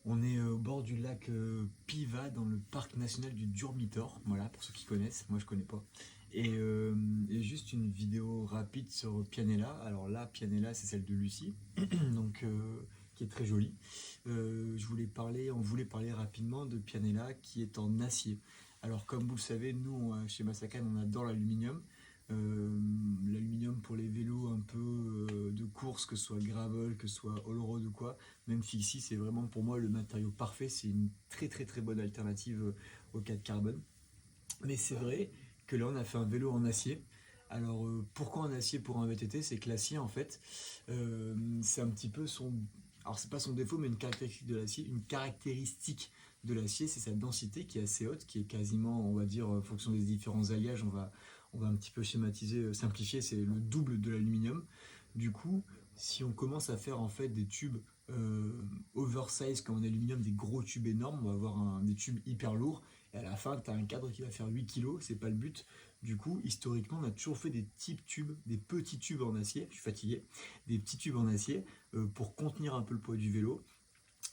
On est au bord du lac Piva dans le parc national du Durmitor, voilà pour ceux qui connaissent, moi je connais pas. Et juste une vidéo rapide sur Pianella. Alors là, Pianella c'est celle de Lucie, donc qui est très jolie. On voulait parler rapidement de Pianella qui est en acier. Alors comme vous le savez, nous chez Masakan on adore l'aluminium. L'aluminium pour les vélos un peu de course, que ce soit gravel, que ce soit all-road ou quoi. Même Fixie, c'est vraiment pour moi le matériau parfait. C'est une très très très bonne alternative au 4 carbone. Mais c'est vrai que là, on a fait un vélo en acier. Alors, pourquoi en acier pour un VTT? C'est que l'acier, en fait, c'est un petit peu son. Alors, c'est pas son défaut, mais une caractéristique de l'acier. Une caractéristique de l'acier, c'est sa densité qui est assez haute, qui est quasiment, on va dire, en fonction des différents alliages, on va un petit peu schématiser, simplifier, c'est le double de l'aluminium. Du coup, si on commence à faire en fait des tubes euh, oversize comme en aluminium, des gros tubes énormes, on va avoir des tubes hyper lourds et à la fin, tu as un cadre qui va faire 8 kilos, c'est pas le but. Du coup, historiquement, on a toujours fait des types tubes, des petits tubes en acier, je suis fatigué, des petits tubes en acier pour contenir un peu le poids du vélo.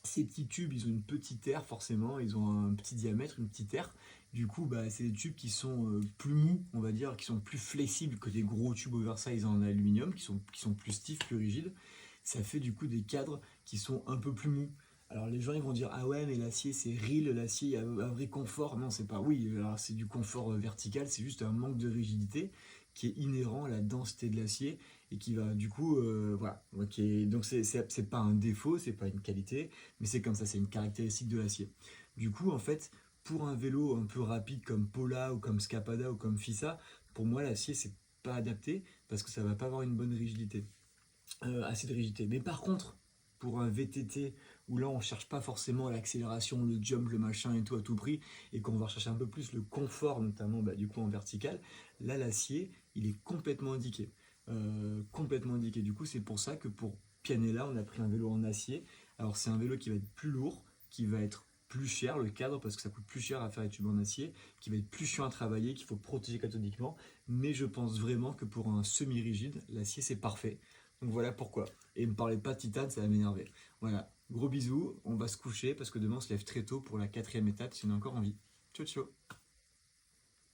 Ces petits tubes, ils ont une petite aire forcément, ils ont un petit diamètre, une petite aire. Du coup, bah, c'est des tubes qui sont plus mous, on va dire, qui sont plus flexibles que des gros tubes oversize en aluminium, qui sont plus stiffs, plus rigides. Ça fait du coup des cadres qui sont un peu plus mous. Alors les gens ils vont dire ah ouais mais l'acier c'est real, l'acier il y a un vrai confort. Non c'est pas oui, alors c'est du confort vertical, c'est juste un manque de rigidité qui est inhérent à la densité de l'acier et qui va du coup voilà. Ok, donc c'est pas un défaut, c'est pas une qualité, mais c'est comme ça, c'est une caractéristique de l'acier. Du coup en fait pour un vélo un peu rapide comme Pola ou comme Scapada ou comme Fissa, pour moi l'acier c'est pas adapté parce que ça va pas avoir une bonne rigidité, assez de rigidité. Mais par contre, pour un VTT où là on cherche pas forcément l'accélération, le jump, le machin et tout à tout prix, et qu'on va rechercher un peu plus le confort, notamment bah, du coup en vertical, là l'acier il est complètement indiqué. Complètement indiqué. Du coup, c'est pour ça que pour Pianella, on a pris un vélo en acier. Alors, c'est un vélo qui va être plus lourd, qui va être plus cher, le cadre, parce que ça coûte plus cher à faire les tubes en acier, qui va être plus chiant à travailler, qu'il faut protéger cathodiquement. Mais je pense vraiment que pour un semi-rigide, l'acier c'est parfait. Donc voilà pourquoi. Et ne me parlez pas de titane, ça va m'énerver. Voilà, gros bisous, on va se coucher parce que demain on se lève très tôt pour la quatrième étape si on a encore envie. Ciao ciao.